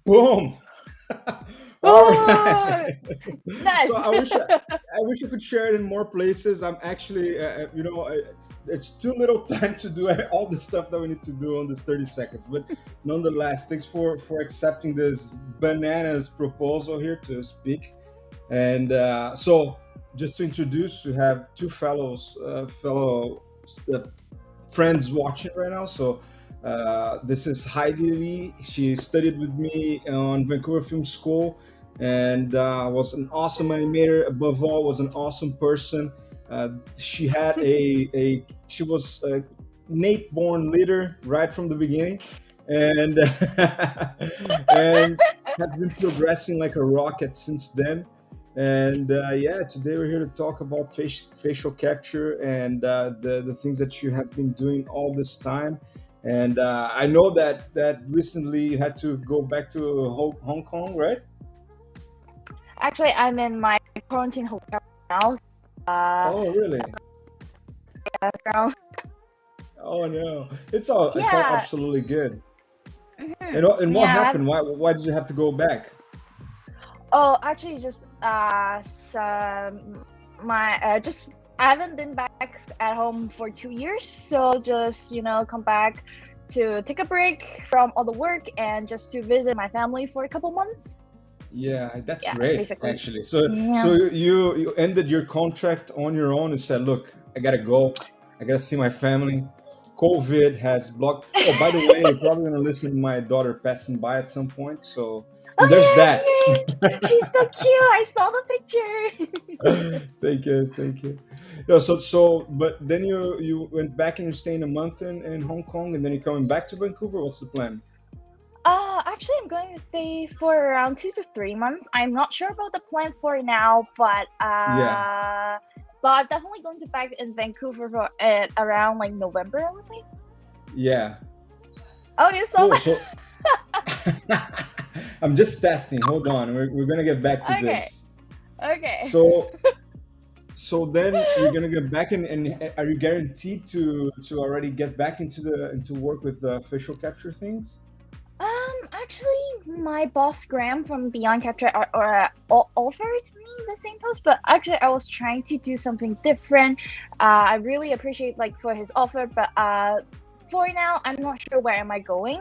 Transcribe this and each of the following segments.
Boom. All right. Oh, nice. So I wish I could share it in more places. I'm actually, it's too little time to do all the stuff that we need to do on this 30 seconds. But nonetheless, thanks for accepting this bananas proposal here to speak. And so, just to introduce, we have two fellow uh, friends watching right now. So, this is Heidi Lee. She studied with me on Vancouver Film School, and was an awesome animator. Above all, was an awesome person. She had she was a Nate-born leader right from the beginning, and and has been progressing like a rocket since then. And yeah, today we're here to talk about facial capture and the things that you have been doing all this time. And I know that recently you had to go back to Hong Kong, right? Actually, I'm in my quarantine hotel now. Uh, Oh, really? Girl. Oh no, it's all Yeah. absolutely good. And Mhm. what and what Yeah. happened? Why did you have to go back? Oh, actually, just some my just I haven't been back at home for 2 years, so just come back to take a break from all the work and just to visit my family for a couple months. Yeah, that's Yeah, great basically. actually. So Yeah. you ended your contract on your own and said, "Look, I gotta go. I gotta see my family. COVID has blocked." Oh, by the way, you're probably gonna listen to my daughter passing by at some point. So, and there's Oh that. yeah, yay! She's so cute. I saw the picture. Thank you. No, but then you went back and you're staying a month in Hong Kong, and then you're coming back to Vancouver. What's the plan? Actually, I'm going to stay for around 2 to 3 months. I'm not sure about the plan for now, Yeah, but I'm definitely going to back in Vancouver for around like November, I would say. yeah. Oh, you saw Cool. my. So I'm just testing. Hold on. We're gonna get back to Okay, this. okay. So then you're gonna get back in, and are you guaranteed to already get back into work with the facial capture things? Actually, my boss Graham from Beyond Capture offered me the same post, but actually, I was trying to do something different. I really appreciate like for his offer, but for now, I'm not sure where am I going.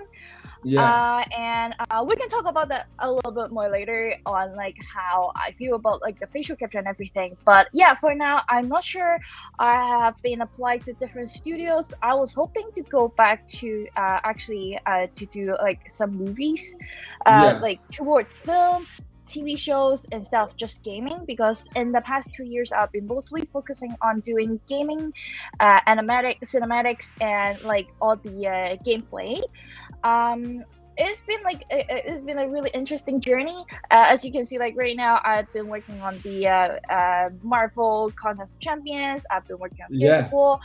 Yeah, And we can talk about that a little bit more later on, like how I feel about like the facial capture and everything. But yeah, for now, I'm not sure. I have been applied to different studios. I was hoping to go back to actually to do like some movies, yeah, like towards film. TV shows instead of just gaming, because in the past 2 years I've been mostly focusing on doing gaming, animatic cinematics, and like all the gameplay. um it's been like it's been a really interesting journey. As you can see, like right now I've been working on the Marvel Contest of Champions. I've been working on Gears of yeah, War.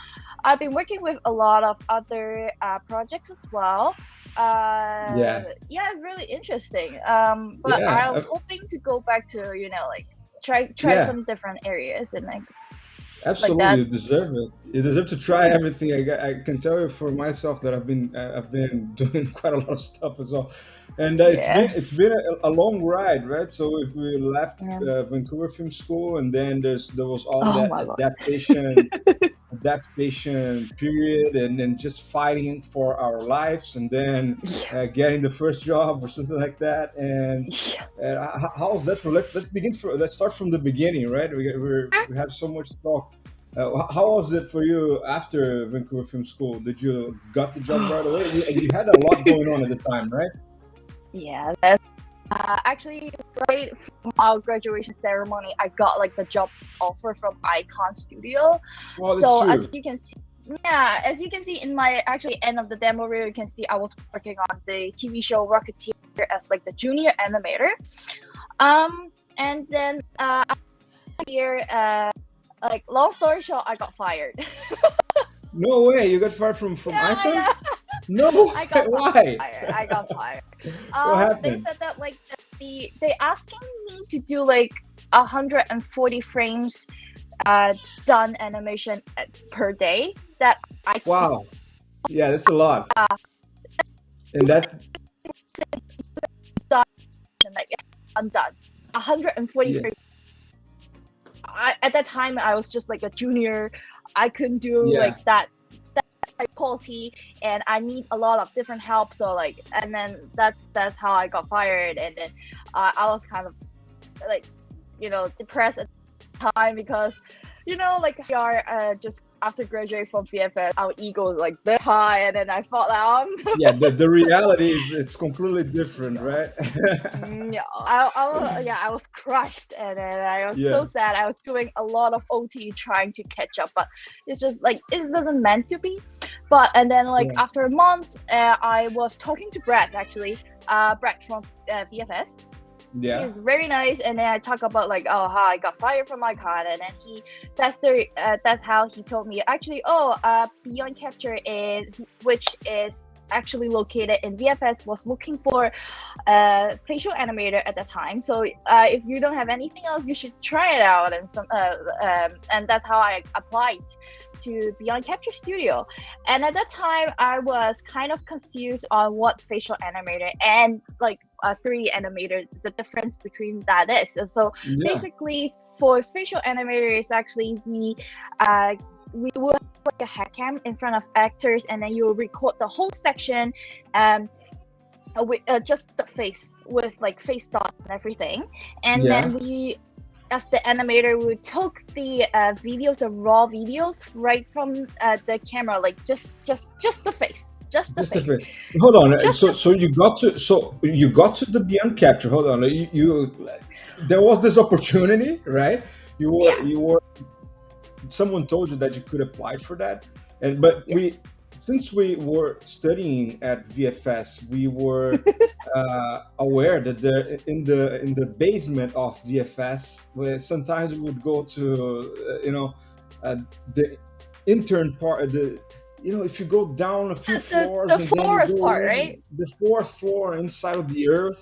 I've been working with a lot of other projects as well. yeah, Yeah, it's really interesting. But yeah, I was hoping to go back to like try yeah. some different areas and like Absolutely, that. you deserve it. You deserve to try everything. I can tell you for myself that I've been doing quite a lot of stuff as well, and Yeah. it's been a long ride, right? So if we left Yeah. Vancouver Film School, and then there was all Oh that my god. adaptation period, and then just fighting for our lives, and then Yeah. getting the first job or something like that. And Yeah. how's that for? Let's start from the beginning, right? We have so much to talk. How was it for you after Vancouver Film School? Did you got the job right away? You had a lot going on at the time, right? Yeah, that's actually right from our graduation ceremony. I got like the job offer from Icon Studio. Well, that's So as true. you can see, yeah, as you can see in my actually end of the demo reel, you can see I was working on the TV show Rocketeer as like the junior animator. And then here, like long story short, I got fired. No way, you got fired from Yeah, Icon? yeah. No I way. got Why? fired. I got fired. What They happened? said that like they asking me to do like 140 frames done animation per day that I can't Wow. Yeah, that's a lot. And that animation, like I'm done. 140 Yeah. frames. At that time, I was just like a junior. I couldn't do Yeah. like that quality, and I need a lot of different help. So like, and then that's how I got fired, and then I was kind of like, depressed at the time because, like we are just after graduating from VFS, our ego is like this high, and then I fall down. Yeah. The reality is it's completely different, right? Yeah, I was crushed, and then I was Yeah. so sad. I was doing a lot of OT trying to catch up, but it's just like it doesn't meant to be. But and then like Yeah. after a month, I was talking to Brett actually, Brett from VFS. Yeah. He's very nice, and then I talk about like, oh, how I got fired from my con, and then that's how he told me actually, Beyond Capture is, which is actually located in VFS, was looking for a facial animator at the time. So if you don't have anything else, you should try it out, and that's how I applied to Beyond Capture Studio. And at that time, I was kind of confused on what facial animator and like a 3D animator, the difference between that is. And so Yeah. basically, for facial animators, actually we will have like a head cam in front of actors, and then you will record the whole section, with just the face, with like face dots and everything, and Yeah. then we, as the animator, we took the videos, the raw videos, right from the camera, like just the face, just the Just a face, bit. Hold on. just So you got to the Beyond Capture. Hold on. There was this opportunity, right? yeah, You were someone told you that you could apply for that, but yes. since we were studying at VFS, we were aware that there in the basement of VFS, where sometimes we would go to the intern part of the, if you go down a few floors The and then you forest go part, in right? the fourth floor inside of the earth,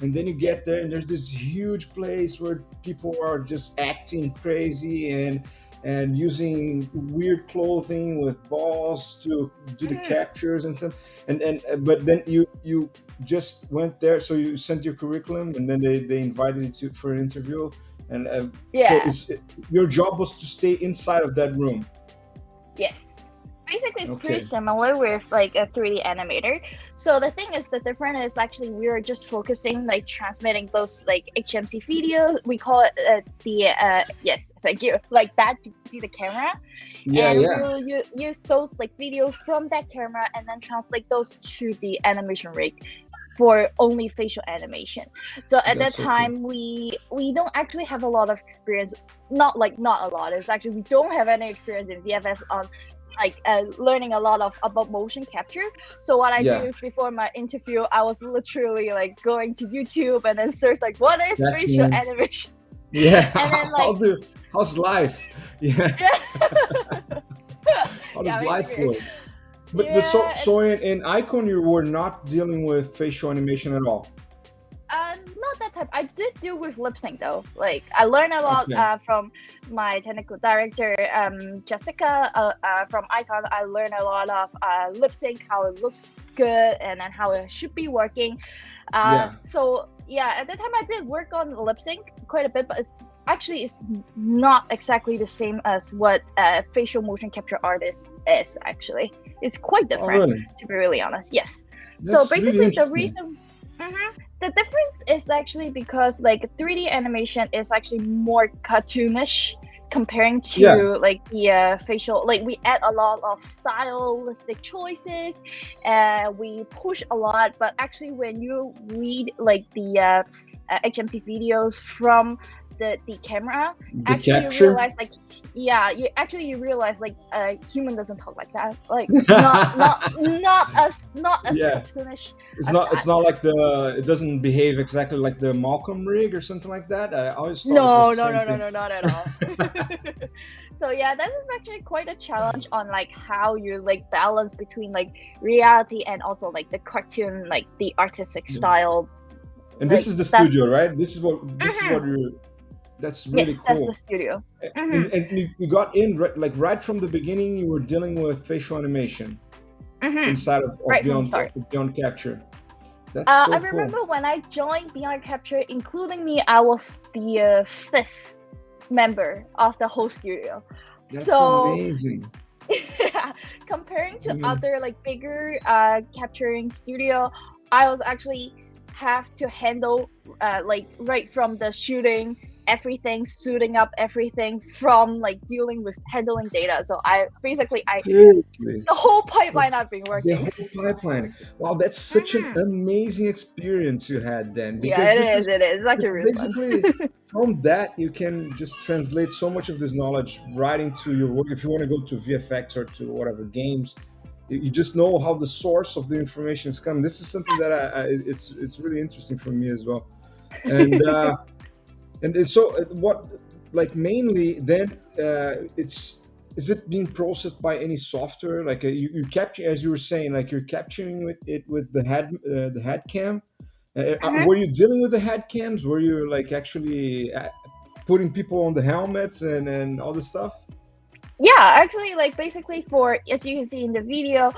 and then you get there and there's this huge place where people are just acting crazy and using weird clothing with balls to do the Mhm. captures and stuff. And but then you just went there, so you sent your curriculum, and then they invited you for an interview, and so Yeah. your job was to stay inside of that room. Yes. Basically, it's pretty Okay. similar with like a 3D animator. So the thing is, the difference is actually we are just focusing like transmitting those like HMC videos. We call it yes, thank you, like that to see the camera, Yeah, and yeah, we'll use those like videos from that camera and then translate those to the animation rig for only facial animation. So at that that's so cool. time, we don't actually have a lot of experience. Not a lot. It's actually we don't have any experience in VFS on like learning a lot about motion capture. So what I do Yeah, is before my interview, I was literally like going to YouTube and then search like what is checking facial in. animation, Yeah. and then like How's life? Yeah. yeah, How yeah, does life basically, work? But so yeah. in Icon you were not dealing with facial animation at all. Not that type. I did deal with lip sync though. Like I learned a lot Okay. from my technical director, Jessica, from Icon. I learned a lot of lip sync, how it looks good, and then how it should be working. Yeah. So yeah, at the time I did work on lip sync quite a bit, but it's not exactly the same as what facial motion capture artist is. Actually, it's quite Oh, different, really? to be really honest. Yes. So That's really basically, the interesting. reason. The difference is actually because like 3D animation is actually more cartoonish comparing Yeah. to like the facial. Like we add a lot of stylistic choices, we push a lot. But actually, when you read like the HMT videos from the camera, The actually you capture. realize like you realize like a human doesn't talk like that. Like not as Yeah. cartoonish It's as not that. it's not like it doesn't behave exactly like the Malcolm rig or something like that. I always thought it was No, the no, same no, no, thing. no, not at all. So yeah, that is actually quite a challenge on like how you like balance between like reality and also like the cartoon, like the artistic Yeah. style. And this Like is the that's studio, right? This is what you're that's really yes, that's the cool. studio. And you got in right from the beginning. You were dealing with facial animation inside of Right from the start. Beyond Capture. That's I so cool. remember when I joined VR Capture, including me, I was the fifth member of the whole studio. That's So amazing. comparing That's to amazing. other like bigger capturing studio, I was actually have to handle like right from the shooting everything, suiting up everything, from like dealing with handling data. So I basically I Seriously. the whole pipeline I've been The working. whole pipeline. Wow, that's such an Mhm. amazing experience you had then, Yeah, because it this is. is It is. It's actually it's really fun. basically from that you can just translate so much of this knowledge right into your work. If you want to go to VFX or to whatever games, you just know how the source of the information is coming. This is something that it's really interesting for me as well. And so what, like, mainly then it's is it being processed by any software, like you capture, as you were saying, like you're capturing it with the head cam. Mhm. Were you dealing with the head cams? Were you like actually putting people on the helmets and all this stuff? Yeah, actually, like basically for as you can see in the video,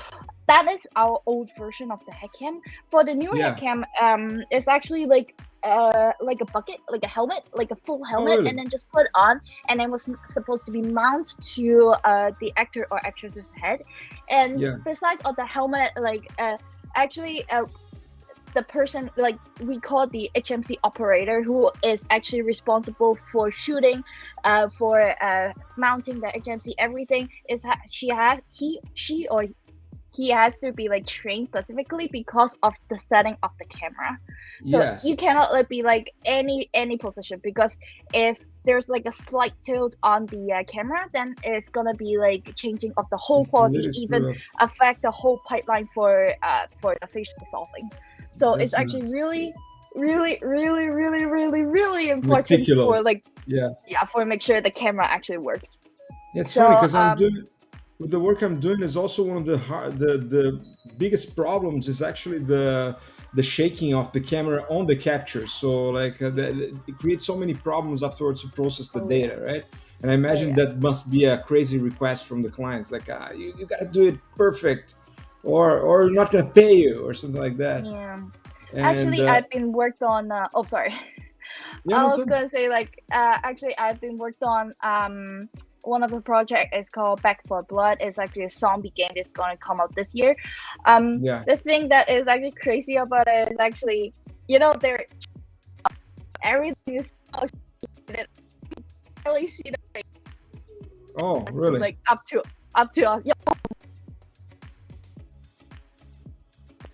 that is our old version of the head cam. For the new head Yeah. cam, it's actually like a bucket, like a helmet, like a full Oh, helmet, and really? then just put on, and then was supposed to be mounted to the actor or actress's head. And Yeah. besides of the helmet, like actually the person, like we call the HMC operator, who is actually responsible for shooting, for mounting the HMC, everything is she or he has to be like trained specifically because of the setting of the camera. So you Yes. cannot be like any position, because if there's like a slight tilt on the camera, then it's gonna be like changing of the whole quality, Completely even screw up. affect the whole pipeline for the facial solving. So it's This actually is really important meticulous. for like, Yeah. yeah, for make sure the camera actually works. It's funny So because I'm doing with the work I'm doing is also one of the biggest problems is actually the shaking of the camera on the capture. So like it creates so many problems afterwards to process the oh yeah, data, right? And I oh imagine yeah, that must be a crazy request from the clients, like you got to do it perfect, or we're not gonna pay you or something like that. yeah. And Actually, I've been worked on. Oh, sorry. yeah, I no was time. gonna say like, actually, I've been worked on. One of the project is called Back for Blood. It's actually a zombie game that's gonna come out this year. Yeah. The thing that is actually crazy about it is actually, you know, there everything is so shaded. I really see the Oh, really? like up to yeah,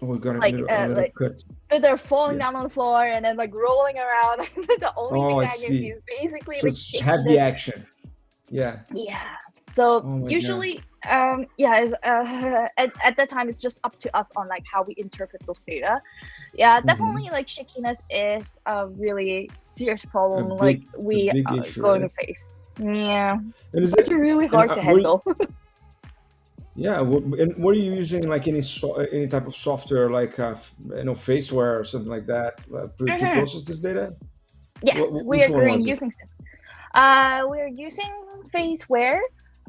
Oh, we got a little like cut. they're falling Yeah. down on the floor and then like rolling around. The only Oh, thing I that I can see see. is basically So like it's heavy shakiness. action. Yeah. Yeah. So Oh my god. usually, yeah, it's, at that time it's just up to us on like how we interpret those data. Yeah, definitely Hmm. like shakiness is a really serious A problem like big, a we big are issue, going to right? face. Yeah, And is it's it? actually really And hard to were you, handle. yeah, and were you using like any type of software, like faceware or something like that, to Mhm. process this data? Yes, we Which are one currently was it? using. We're using Faceware.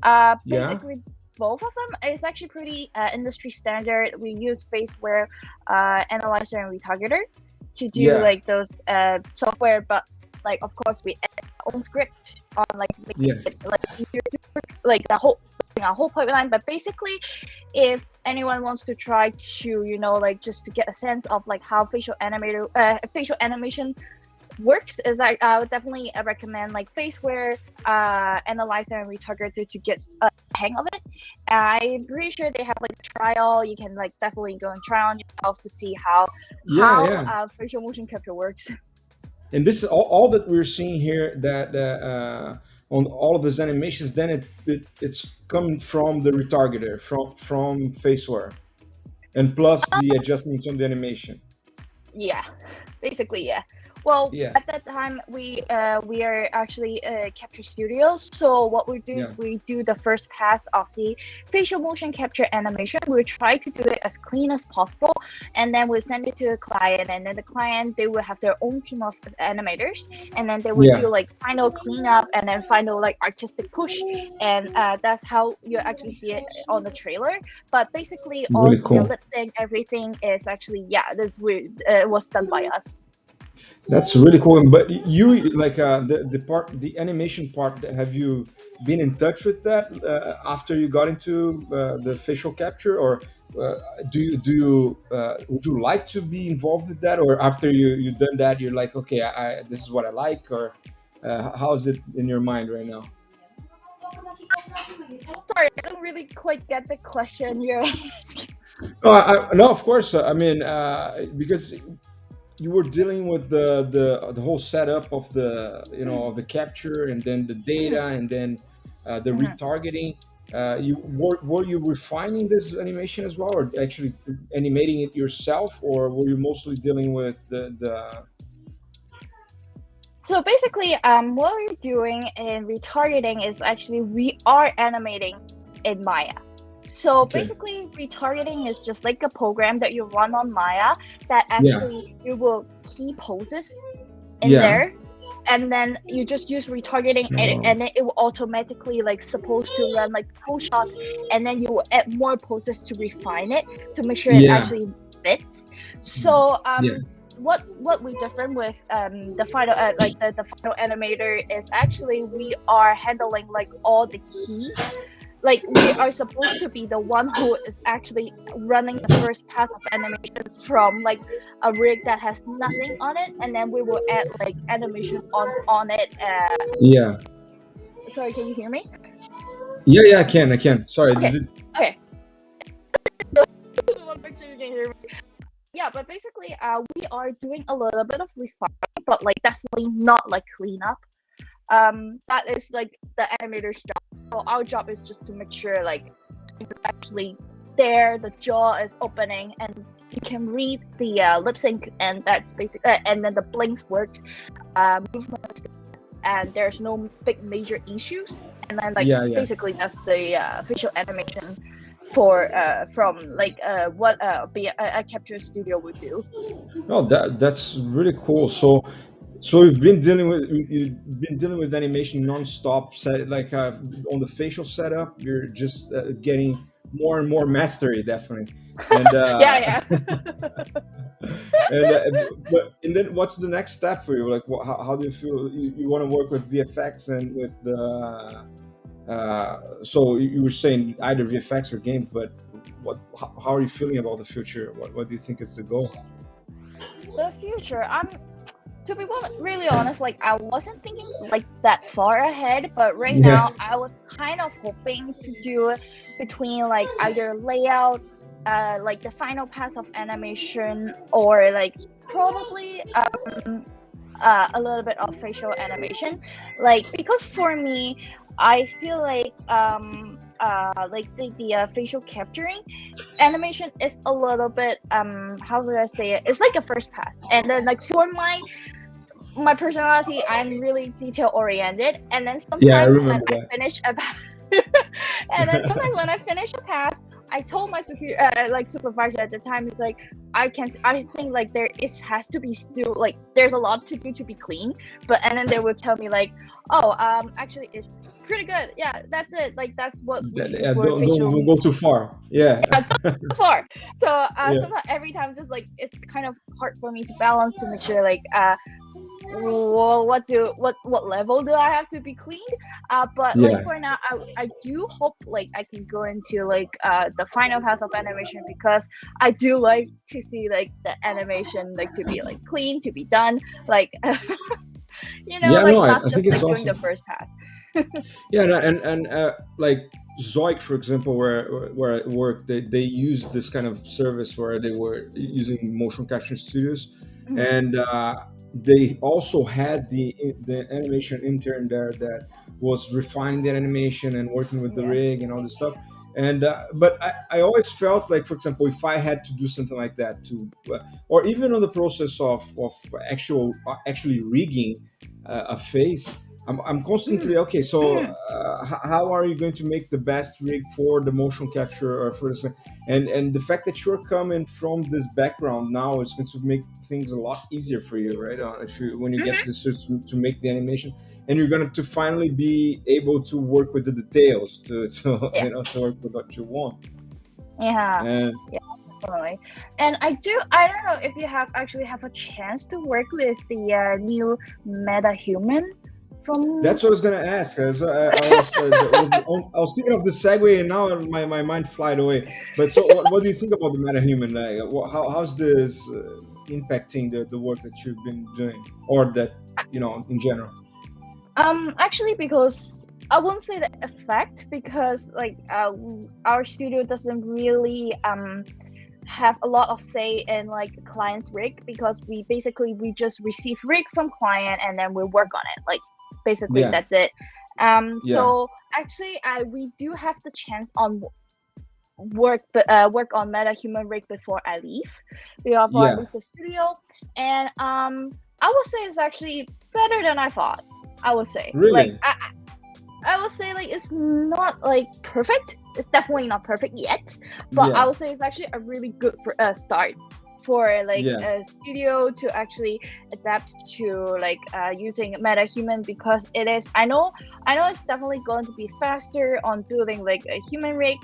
Yeah. Basically both of them. It's actually pretty industry standard. We use Faceware analyzer and retargeter to do Yeah. like those software, but like of course we add our own script on like Yeah. making it like easier to work, like the whole our whole pipeline. But basically, if anyone wants to try to, you know, like just to get a sense of like how facial animation works, is I would definitely recommend like Faceware, Analyzer, and Retargeter to get a hang of it. I'm pretty sure they have like trial. You can like definitely go and try on yourself to see how Yeah. Yeah. facial motion capture works. And this is all that we're seeing here, that on all of these animations, then it's coming from the retargeter, from faceware, and plus the adjustments on the animation. Yeah, basically, yeah. Well, Yeah, at that time, we are actually capture studios. So what we do yeah, is we do the first pass of the facial motion capture animation. We try to do it as clean as possible, and then we send it to the client. And then the client, they will have their own team of animators, and then they will yeah. do like final cleanup and then final like artistic push, and that's how you actually see it on the trailer. But basically, all Really the cool. lip sync, everything is actually, yeah, this was done by us. That's really cool. But you like the animation part. Have you been in touch with that after you got into the facial capture, or uh, would you like to be involved with that, or after you done that, you're like, okay, this is what I like, or how's it in your mind right now? Sorry, I don't really quite get the question you're asking. No, no, of course. I mean, because you were dealing with the whole setup of the of the capture and then the Mhm, data and then the mhm. retargeting. You were you refining this animation as well, or actually animating it yourself, or were you mostly dealing with the So basically, what we're doing in retargeting is actually we are animating in Maya. So okay, basically, retargeting is just like a program that you run on Maya that yeah, actually you will key poses in yeah, there, and then you just use retargeting, and then it will automatically like supposed to run like pose shots, and then you will add more poses to refine it to make sure it yeah, actually fits. So yeah, what we different with the final like the final animator is actually we are handling like all the keys, like we are supposed to be the one who is actually running the first pass of animation from like a rig that has nothing on it, and then we will add like animation on it. yeah, Sorry, can you hear me? yeah, yeah. I can. Sorry, Okay, does it? okay. I want to make sure you can hear me. Yeah, but basically, we are doing a little bit of refining, but like definitely not like cleanup. That is like the animator's job. So our job is just to make sure like it's actually there, the jaw is opening, and you can read the lip sync, and that's basically, and then the blinks works, movement, and there's no big major issues. And then like Yeah, yeah. basically that's the visual animation for from like what a capture studio would do. No, that's really cool. So you've been dealing with animation nonstop. Set like on the facial setup, you're just getting more and more mastery, definitely. And Yeah, and and then what's the next step for you? Like, how do you feel? You want to work with VFX and with the so you were saying either VFX or games, but how are you feeling about the future? What do you think is the goal? the future. To be really honest, like I wasn't thinking like that far ahead, but right Yeah, now I was kind of hoping to do between like either layout, like the final pass of animation, or like probably a little bit of facial animation, like because for me, I feel like the facial capturing animation is a little bit how do I say it? It's like a first pass, and then like for my personality, I'm really detail oriented, and then yeah, I sometimes when remember I that. finish a and then sometimes when I finish a pass, I told my like supervisor at the time, it's like I think like there is has to be still like there's a lot to do to be clean, but and then they will tell me like, oh actually it's pretty good, yeah, that's it, like that's what we see Yeah, for don't facial. go too far. Yeah, Yeah, far. So yeah, sometimes every time just like it's kind of hard for me to balance to make sure like well, what level do I have to be cleaned? But like yeah, for now, I do hope like I can go into like the final pass of animation, because I do like to see like the animation like to be like clean, to be done, like yeah. like No, not I think just it's like doing the awesome. first pass. Yeah, no, and like Zoic, for example, where I work, they used this kind of service where they were using motion capture studios, Mhm. and they also had the animation intern there that was refining the animation and working with the Yeah. rig and all this stuff. And but I always felt like, for example, if I had to do something like that to or even on the process of actually rigging a face, I'm Mhm. constantly okay. So Mhm. how are you going to make the best rig for the motion capture, or for this? And the fact that you're coming from this background now is going to make things a lot easier for you, right? If you when you get to Mhm. the suits to make the animation, and you're going to finally be able to work with the details to Yeah. to work with what you want. Yeah. And Yeah. Definitely. And I don't know if you have actually have a chance to work with the new Metahuman from. that's what I was going to ask. I was thinking of the segue, and now my mind flied away. But so what do you think about the metahuman? Like, how's this impacting the work that you've been doing, or that in general? Actually, because I won't say the effect, because like our studio doesn't really have a lot of say in like client's rig, because we just receive rig from client and then we work on it, like basically Yeah, that's it. yeah, So actually we do have the chance on work on Metahuman rig before I leave, before I yeah. leave the studio. And I would say it's actually better than I thought. I would say, like, Really? I would say like it's not like perfect. It's definitely not perfect yet, but I Yeah, would say it's actually a really good for start for like yeah, a studio to actually adapt to like using MetaHuman, because it is. I know it's definitely going to be faster on building like a human rig.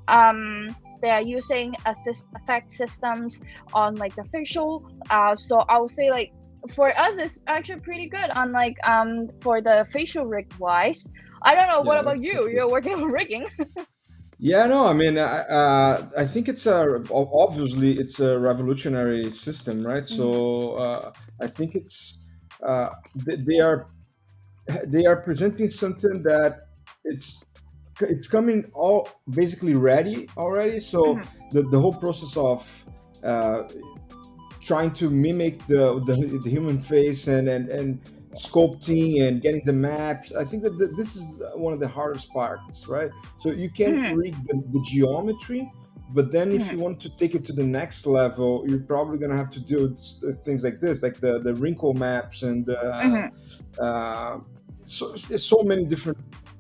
They are using effect systems on like the facial. So I would say like for us it's actually pretty good on like for the facial rig wise. I don't know. What yeah. That's about you? You're interesting. working on rigging. Yeah, no, I mean, I think it's obviously it's a revolutionary system, right? Mhm. So I think they are presenting something that it's it's coming all basically ready already. So Mhm. the whole process of uh, trying to mimic the human face and sculpting and getting the maps. I think that this is one of the hardest parts, right? So you can Mhm. read the geometry, but then if Mhm. you want to take it to the next level, you're probably going to have to do things like this, like the wrinkle maps and Mhm. uh, so many different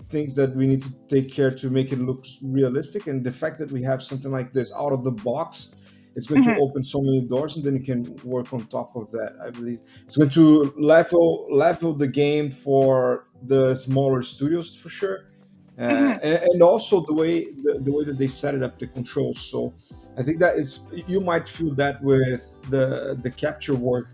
things that we need to take care to make it look realistic. And the fact that we have something like this out of the box, it's going to Mhm. open so many doors, and then you can work on top of that. I believe it's going to level the game for the smaller studios for sure, Mhm. and also the way that they set it up, the controls. So I think that is, you might feel that with the capture work.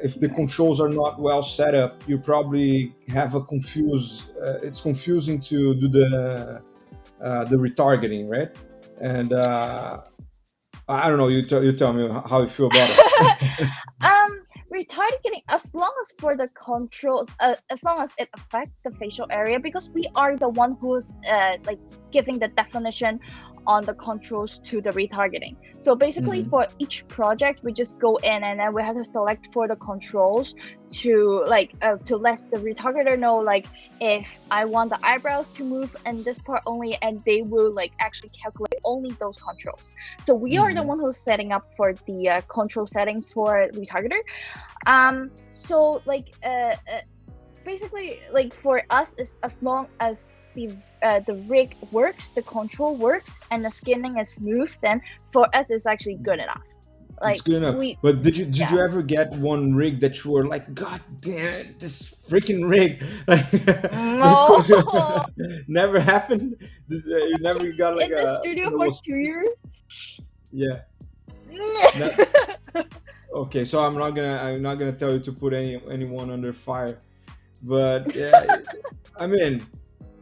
If the controls are not well set up, you probably have a confuse. It's confusing to do the retargeting, right? And I don't know. You tell me how you feel about it. um, retargeting, as long as for the controls, as long as it affects the facial area, because we are the one who's like giving the definition on the controls to the retargeting. So basically, Hmm. for each project, we just go in and then we have to select for the controls to let the retargeter know, like, if I want the eyebrows to move in this part only, and they will like actually calculate only those controls. So we are the Hmm. one who's setting up for the control settings for retargeter. So like basically, like for us, is as long as the rig works, the control works, and the skinning is smooth, then for us it's actually good enough. It's Like good enough. we, But did yeah. you ever get one rig that you were like, God damn it, this freaking rig? Like this No. could never happened. You never got like In the a studio for was 2 years. yeah. Not, okay, so I'm not gonna tell you to put anyone under fire. But yeah, I mean,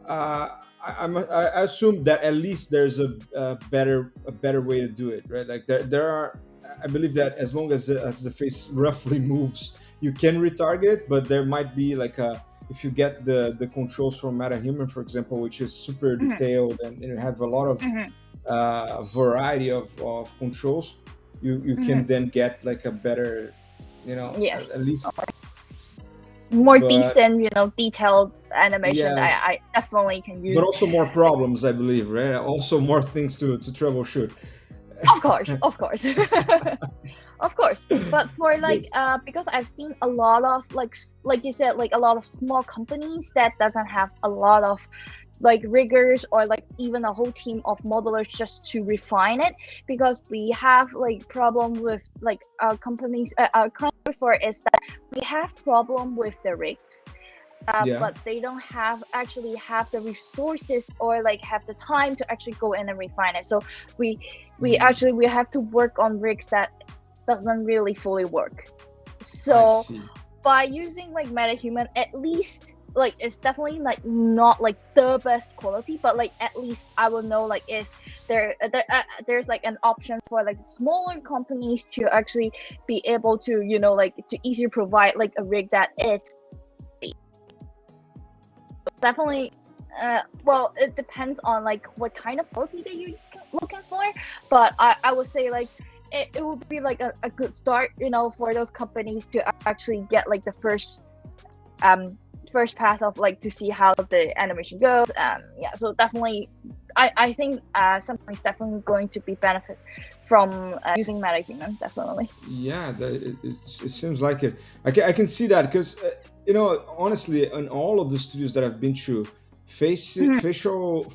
I assume that at least there's a better way to do it, right? Like there are, I believe that as long as the face roughly moves, you can retarget, but there might be like a, if you get the controls from MetaHuman, for example, which is super Mhm. detailed and you have a lot of Mhm. variety of controls, you Mhm. can then get like a better, Yes. at least more but decent, detailed animation yeah, that I definitely can but use. also more problems, I believe, right? Also more things to troubleshoot. Of course, of course. Of course, but for like This, because I've seen a lot of like you said, like a lot of small companies that doesn't have a lot of like riggers or like even a whole team of modelers just to refine it, because we have like problem with like our companies, our client before is that we have problem with the rigs, yeah. but they don't actually have the resources or like have the time to actually go in and refine it. So we Mm, we have to work on rigs that doesn't really fully work. I So see. by using like Metahuman, at least like it's definitely like not like the best quality, but like at least I will know like if there's like an option for like smaller companies to actually be able to like to easier provide like a rig that is definitely. Well, it depends on like what kind of quality that you're looking for, but I would say like it would be like a good start, for those companies to actually get like the um first pass of like to see how the animation goes. Yeah, so definitely, I think some companies definitely going to be benefit from using MetaHuman, definitely. Yeah, it seems like it. I can see that because honestly, in all of the studios that I've been to, Mhm.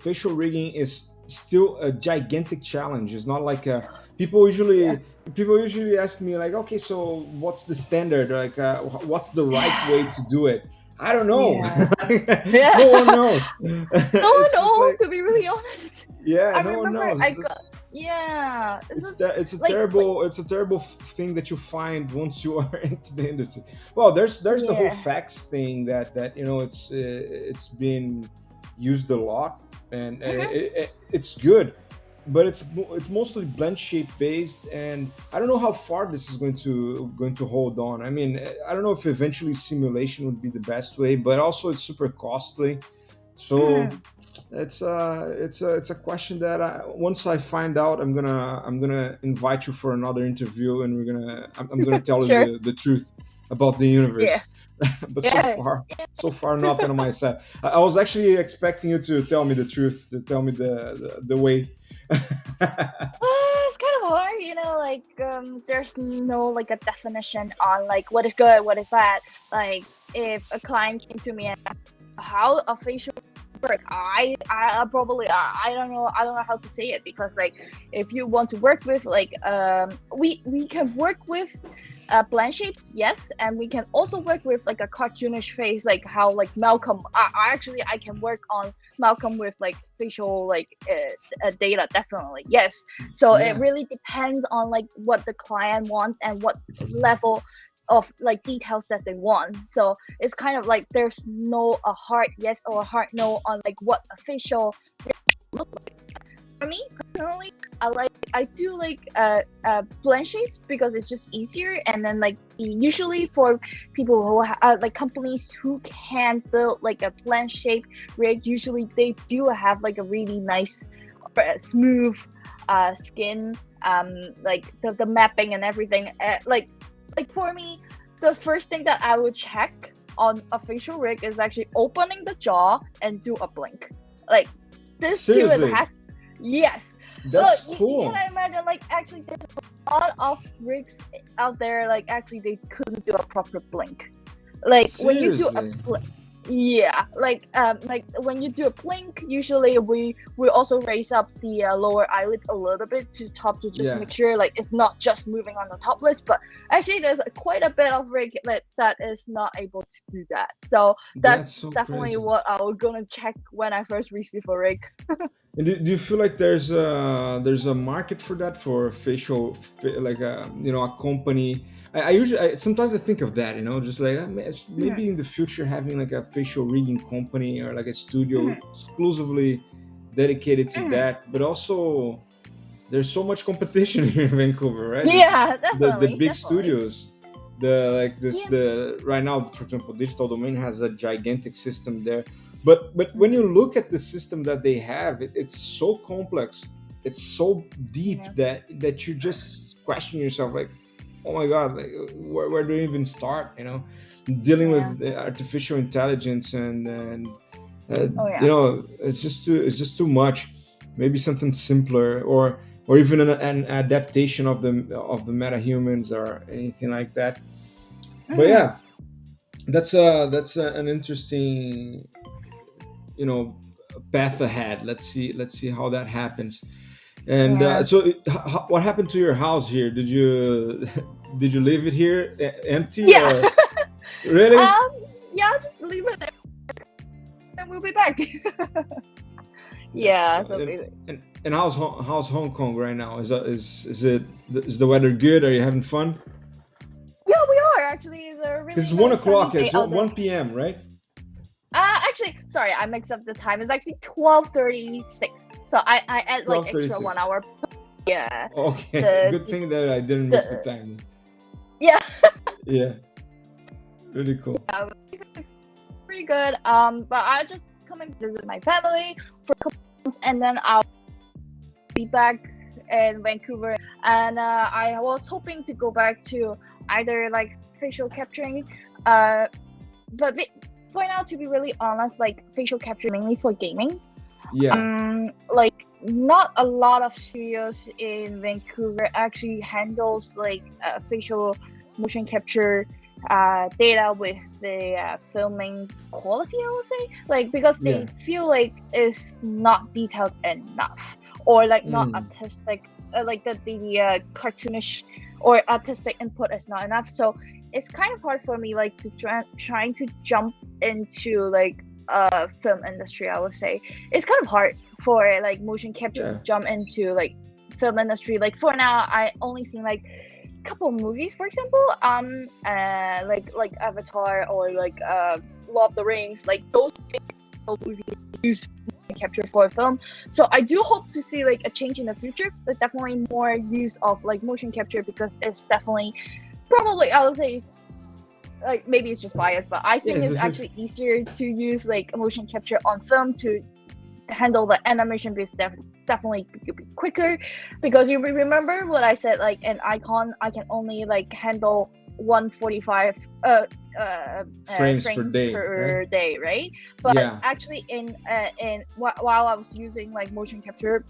facial rigging is still a gigantic challenge. It's not like Yeah. people usually ask me like, okay, so what's the standard? Like, what's the right way to do it? I don't know. Yeah. No one Yeah. knows. No one It's just knows, like, to be really honest. yeah, I no one remember I knows. got, yeah. This It's is that it's a terrible thing that you find once you are into the industry. Well, there's the whole yeah. facts thing that it's been used a lot, and Mhm. it's good, but it's mostly blend shape based, and I don't know how far this is going to hold on. I mean, I don't know if eventually simulation would be the best way, but also it's super costly. So Mhm. it's a question that once I find out, I'm gonna invite you for another interview, and I'm gonna tell you Sure. the truth about the Yeah. universe. But Yeah. so far nothing on my side. I was actually expecting you to tell me the truth, to tell me the way. It's kind of hard, like there's no like a definition on like what is good, what is bad. Like if a client came to me and asked how a facial work, I probably I don't know how to say it, because like if you want to work with like we can work with blend shapes, yes, and we can also work with like a cartoonish face, like how like Malcolm. I actually I can work on Malcolm with like facial like data, definitely, yes. So it Yeah. really depends on like what the client wants and what level of like details that they want. So it's kind of like there's no a hard yes or a hard no on like what a facial look like. For me personally, I do like blend shapes because it's just easier, and then like usually for people who like companies who can build like a blend shape rig, usually they do have like a really nice smooth skin, like the mapping and everything, like for me, the first thing that I would check on a facial rig is actually opening the jaw and do a blink. Like this too is Seriously, has yes. that's You can cool. imagine like actually there's a lot of rigs out there like actually they couldn't do a proper blink. Like when you do a Seriously. yeah, like when you do a blink, usually we also raise up the lower eyelid a little bit to top to just Yeah, make sure like it's not just moving on the top list, but actually there's quite a bit of rig that is not able to do that. So that's that's so definitely crazy. what I was gonna check when I first receive a rig. And do you feel like there's a market for that, for like a company? I usually sometimes I think of that, just like maybe Mhm, in the future having like a facial rigging company or like a studio mhm, exclusively dedicated to mhm. that. But also there's so much competition here in Vancouver, right? This Yeah, the definitely, big definitely. studios, the like this Yeah. the right now, for example, Digital Domain has a gigantic system there. But when Mhm, you look at the system that they have, it's so complex, it's so deep yeah. that you just question yourself like, oh my god, like, where do you even start? Dealing Yeah. with artificial intelligence and Oh yeah. it's just too much. Maybe something simpler, or even an adaptation of the metahumans or anything like that. But Mm, yeah, that's an interesting, you know path ahead. Let's see how that happens. And yeah. what happened to your house here? Did you did you leave it here empty, Yeah. or really? um. Yeah. Just leave it there, and we'll be back. That's Yeah. cool. So And, basically, and how's Hong Kong right now? Is the weather good? Are you having fun? yeah, we are actually. It's a Because really it's one nice sunny o'clock. day It's out there. 1 p.m., right? Actually, sorry, I mixed up the time. It's actually 12:36. So I add like extra 1 12:36. hour. Yeah. Okay, The good thing that I didn't miss the the time. yeah. Yeah, really cool. Pretty good. But I just come and visit my family for a couple months, and then I'll be back in Vancouver. And I was hoping to go back to either like facial capturing, uh, but for now, to be really honest, like facial capture mainly for gaming. Yeah, Like not a lot of studios in Vancouver actually handles like facial motion capture data with the filming quality, I would say, like because they yeah. feel like it's not detailed enough, or like not Mm, artistic, like the cartoonish or artistic input is not enough. So it's kind of hard for me like to trying to jump into like film industry, I would say. It's kind of hard for like motion capture to yeah. jump into like film industry. Like for now, I only seen like couple movies, for example, like Avatar or like Lord of the Rings, like those movies use motion capture for film. So I do hope to see like a change in the future. There's definitely more use of like motion capture because it's definitely probably, I would say, like maybe it's just bias, but I think Yes, it's the future. actually easier to use like motion capture on film to handle the animation because definitely be quicker, because you remember what I said, like an icon I can only like handle 145 Frames per frames day, right? per day, right? But Yeah. actually in while I was using like motion capture,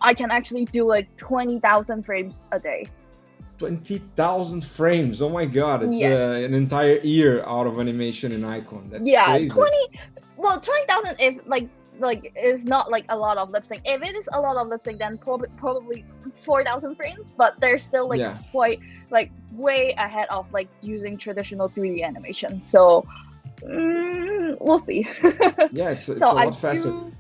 I can actually do like 20,000 frames a day. 20,000 frames. Oh my god, it's Yes. an entire year out of animation in Icon. That's Yeah, crazy. 20. Well, 20,000 is like is not like a lot of lip sync. If it is a lot of lip sync, then probably 4,000 frames. But they're still like Yeah. quite like way ahead of like using traditional 3D animation. So we'll see. Yeah, it's So a I lot faster. do.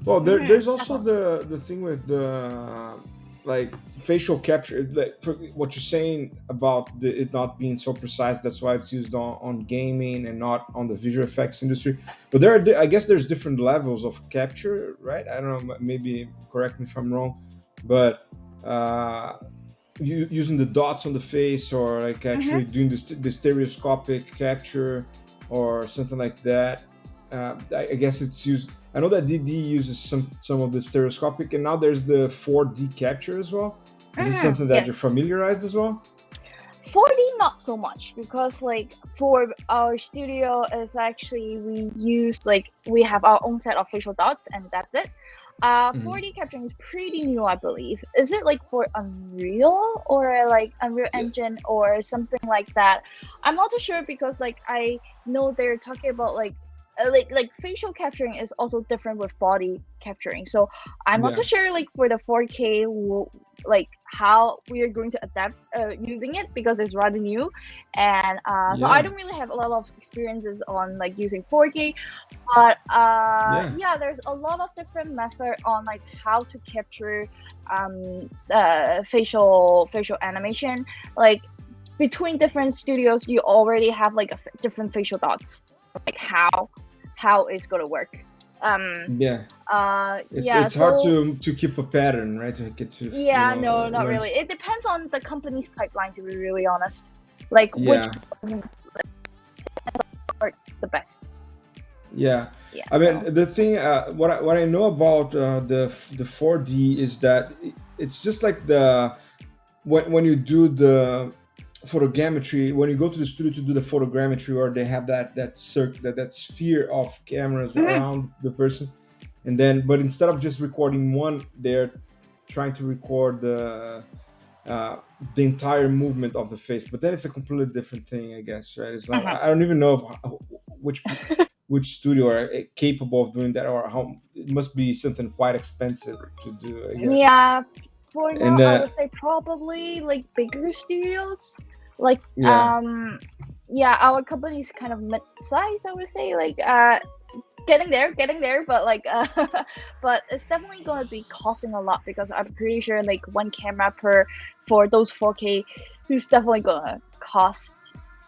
Well, there's also Definitely. the thing with the like facial capture, like for what you're saying about it not being so precise. That's why it's used on gaming and not on the visual effects industry. But I guess there's different levels of capture, right? I don't know. Maybe correct me if I'm wrong, but uh, using the dots on the face, or like Hmm. actually doing the stereoscopic capture or something like that. I guess it's used. I know that DD uses some of the stereoscopic, and now there's the 4D capture as well. Is it something that you're Yes. familiarized as well? 4D not so much, because like for our studio is actually we use like we have our own set of facial dots and that's it. Hmm. 4D capturing is pretty new, I believe. Is it like for Unreal or like Unreal Yeah, Engine or something like that? I'm not too sure because like I know they're talking about like facial capturing is also different with body capturing. So I'm not too yeah, sure like for the 4K like how we are going to adapt using it because it's rather new, and so I yeah, don't really have a lot of experiences on like using 4K. But yeah. yeah, there's a lot of different method on like how to capture facial animation. Like between different studios, you already have like different facial dots, like how it's gonna work. Um. Yeah. It's Yeah. it's hard So to keep a pattern, right? To get to yeah, no, not learn. really. It depends on the company's pipeline, to be really honest. Like which Yeah, one works the best. yeah. Yeah. I So. mean, the thing, what I know about the 4D is that it's just like when you do the photogrammetry, when you go to the studio to do the photogrammetry, or they have that sphere of cameras Mhm. around the person, and then but instead of just recording one, they're trying to record uh, the entire movement of the face. But then it's a completely different thing, I guess, right? It's not. Mhm. I don't even know if, which studio are capable of doing that, or how it must be something quite expensive to do, I guess. Yeah, for now, And I would say probably like bigger studios. Like, yeah, yeah, our company is kind of mid-size, I would say. Like, getting there, but like, but it's definitely going to be costing a lot because I'm pretty sure like one camera per for those 4K is definitely gonna cost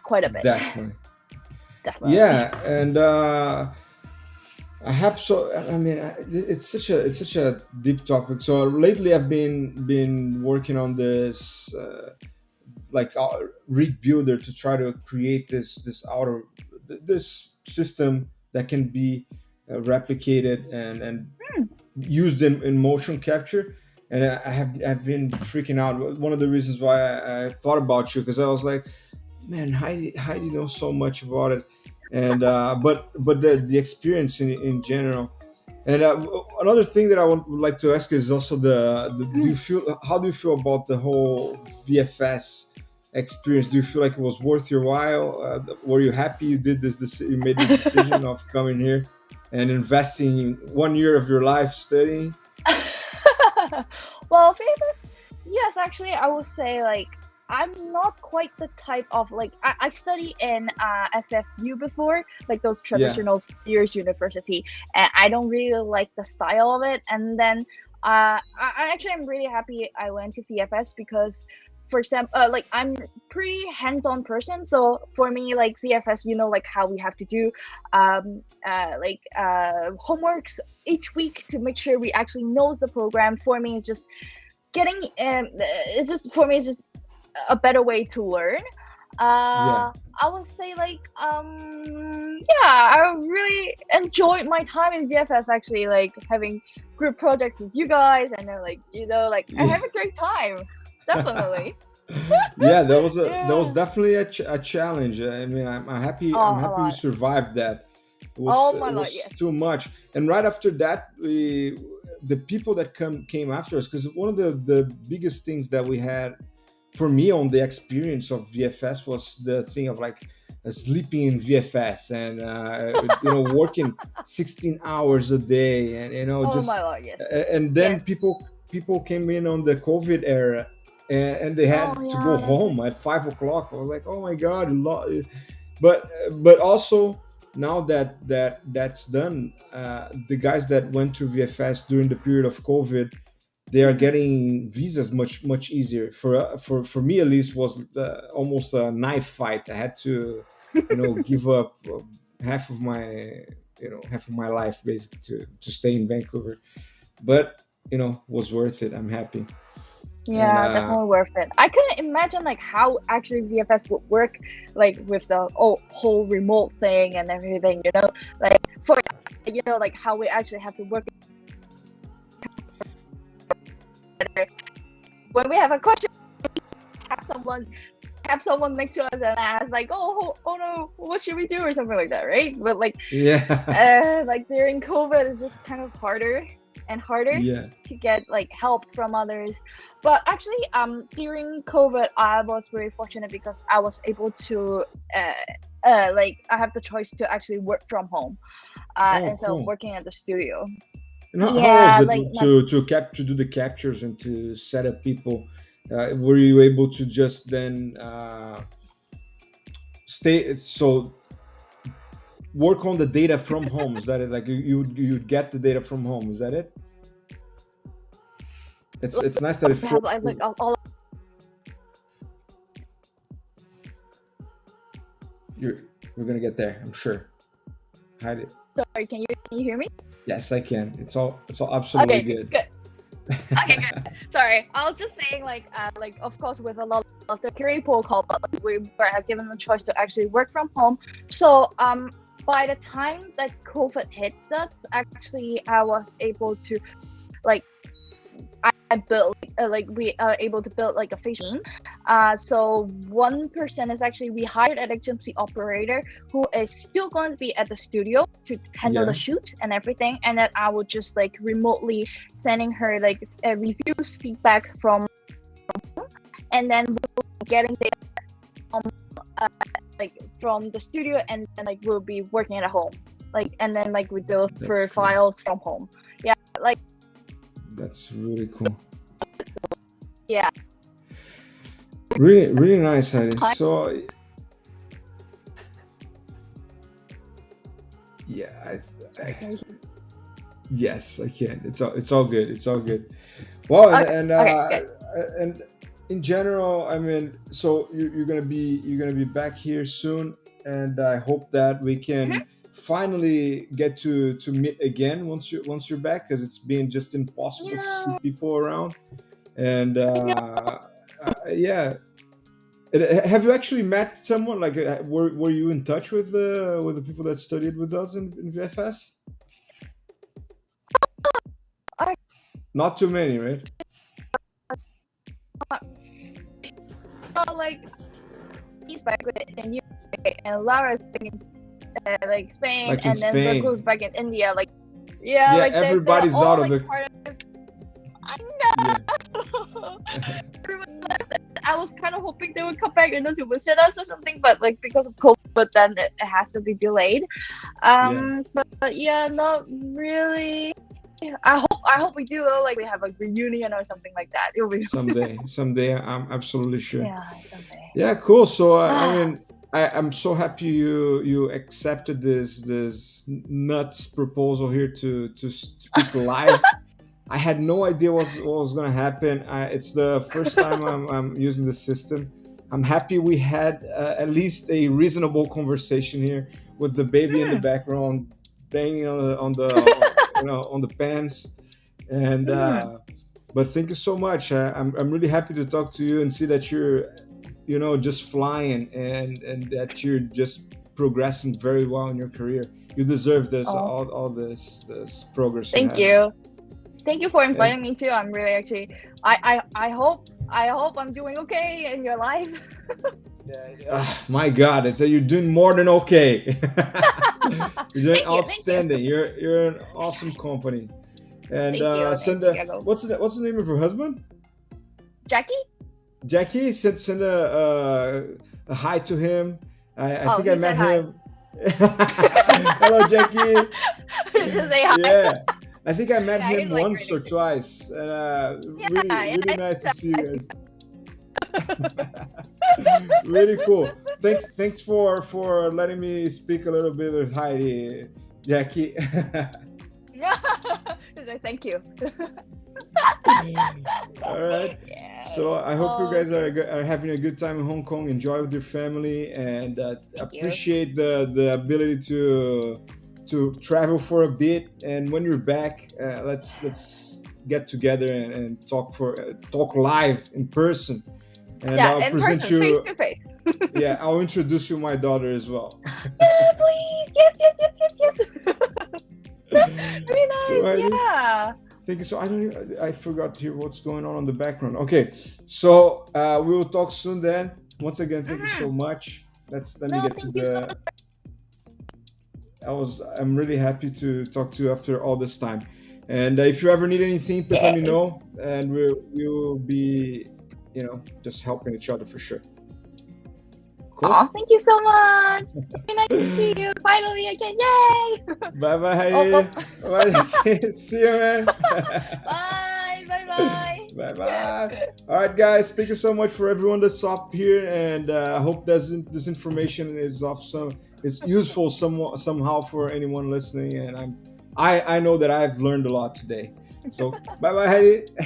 quite a bit. definitely. Definitely. Yeah, and I have so. I mean, it's such a deep topic. So lately, I've been working on this like rig builder to try to create this system that can be replicated and Hmm. used in motion capture. And I've been freaking out. One of the reasons why I thought about you, because I was like, man, Heidi knows so much about it, and but the experience in general. And another thing that would like to ask is also the do you feel how do you feel about the whole VFS experience? Do you feel like it was worth your while? Were you happy you did you made this decision of coming here and investing 1 year of your life studying? Well, famous, yes, actually, I would say like I'm not quite the type of like I study in SFU before, like those Yeah, traditional years university, and I don't really like the style of it. And then I'm really happy I went to VFS because, for example, like I'm pretty hands-on person, so for me, like VFS, like how we have to do homeworks each week to make sure we actually knows the program. For me, it's just getting it's just for me it's just a better way to learn. yeah. I would say like yeah, I really enjoyed my time in VFS, actually, like having group projects with you guys, and then like like I Yeah. have a great time. Definitely. Yeah, that was Yeah. definitely a challenge. I mean, I'm Oh, a happy we lot. survived that. Oh my It god, was yes. too much. And right after that, the people that came after us, because one of the biggest things that we had for me on the experience of VFS was the thing of like sleeping in VFS and working 16 hours a day, and Oh my just god, yes. and then Yes. people came in on the COVID era, and they Oh had to go yeah, that's it. home at 5 o'clock. I was like, oh my god, but also now that's done, the guys that went to VFS during the period of COVID, they are Mhm. getting visas much easier. For me at least, was almost a knife fight. I had to give up half of my life basically to stay in Vancouver, but was worth it. I'm happy. And Yeah, definitely worth it. I couldn't imagine like how actually VFS would work, like with the whole remote thing and everything. Like for like how we actually have to work together. When we have a question, have someone have someone next to us and ask like, oh no, what should we do or something like that, right? But yeah. like during COVID, it's just kind of harder and harder Yeah. to get like help from others. But actually, during COVID, I was very fortunate because I was able to like I have the choice to actually work from home Oh, instead of cool. working at the studio. And how was Yeah, it like my to do the captures and to set up people? Were you able to just then stay work on the data from home? Is that it? Like you'd get the data from home? Is that it? It's nice that it we have forced like you. all. You're we're gonna get there, I'm sure. Hide it. Sorry, can you hear me? Yes, I can. It's all absolutely Okay, good. good. Okay, good. Sorry, I was just saying, like of course, with a lot of the security protocol, but like, we were given the choice to actually work from home. So, by the time that COVID hit us, actually, I was able to, like, built like we are able to build like a facial team. So one person is actually we hired an agency operator who is still going to be at the studio to handle the Yeah. shoot and everything, and then I will just like remotely sending her like reviews, feedback from, and then we'll be getting data from like from the studio, and then like we'll be working at home, like, and then like we deliver That's cool. files from home. Yeah, like That's really cool. yeah. Really, really nice, Heidi. So, yeah, Sorry, can you hear me? yes, I can. It's all good. It's all good. Well, Okay, okay, good. and in general, I mean, so you're gonna be back here soon, and I hope that we Mhm. can finally get to meet again once you're back, because it's been just impossible to see Yeah, people around. And I know. yeah, have you actually met someone? Like, were you in touch with the people that studied with us in VFS? I Not too many, right? felt like he's back with in UK, and Lara's back in like Spain, Like in and then Virgo's Spain. back in India. Like, yeah, Yeah, like they're everybody's all out of like the. part of. I Yeah. know. Everyone left. I was kind of hoping they would come back and to visit us or something, but like because of COVID, then it has to be delayed. Yeah. But yeah, not really. I hope we do like we have a reunion or something like that. It'll be Someday, I'm absolutely sure. yeah someday. Yeah, cool. So I Ah, mean, I'm so happy you accepted this nuts proposal here to speak live. I had no idea what was gonna happen. It's the first time I'm using the system. I'm happy we had at least a reasonable conversation here with the baby in the mm, background banging on the pans. And mm. but thank you so much. I'm really happy to talk to you and see that you're just flying, and that you're just progressing very well in your career. You deserve this, Oh, all this progress you thank have. you. Thank you for And inviting me too. I'm really actually. I hope I'm doing okay in your life. my God, it's you're doing more than okay. You're doing Thank you. Thank you. outstanding. You're an awesome company. And Thank you. send Thank you, Go. what's the name of her husband? Jackie? Jackie. Send a hi to him. I Oh, think I he said met hi. him. Hello, Jackie. Just say hi. Yeah, I think I met Yeah, he's him like once really or cute. twice. And Yeah, really, yeah. really nice to see you guys. Really cool. Thanks for letting me speak a little bit with Heidi, Jackie. He's like, thank you. All right. Yes. So I hope you Oh, guys are having a good time in Hong Kong. Enjoy with your family, and thank you. appreciate the ability to travel for a bit. And when you're back, let's get together and talk live in person. And Yeah, I'll in present person, face you. to face. Yeah, I'll introduce you my daughter as well. Yeah, please. Yes, yes, yes, yes, yes. Very Cool, nice. Heidi. Yeah. Thank you. So I forgot here what's going on the background. Okay, so we will talk soon then. Once again, thank you so Mhm. much. Let me No, get to thank you so the. I'm really happy to talk to you after all this time. And if you ever need anything, please let me much. know, and we will be, just helping each other for sure. Cool. Oh, thank you so much. Very nice to see you. Finally again. Yay. Bye bye, Oh, oh. Heidi. Bye. See you, man. Bye. Bye. Bye. Bye Yes. bye. All right, guys. Thank you so much for everyone that's up here, and I hope this information is useful somehow for anyone listening. And I know that I've learned a lot today. So bye bye, Heidi.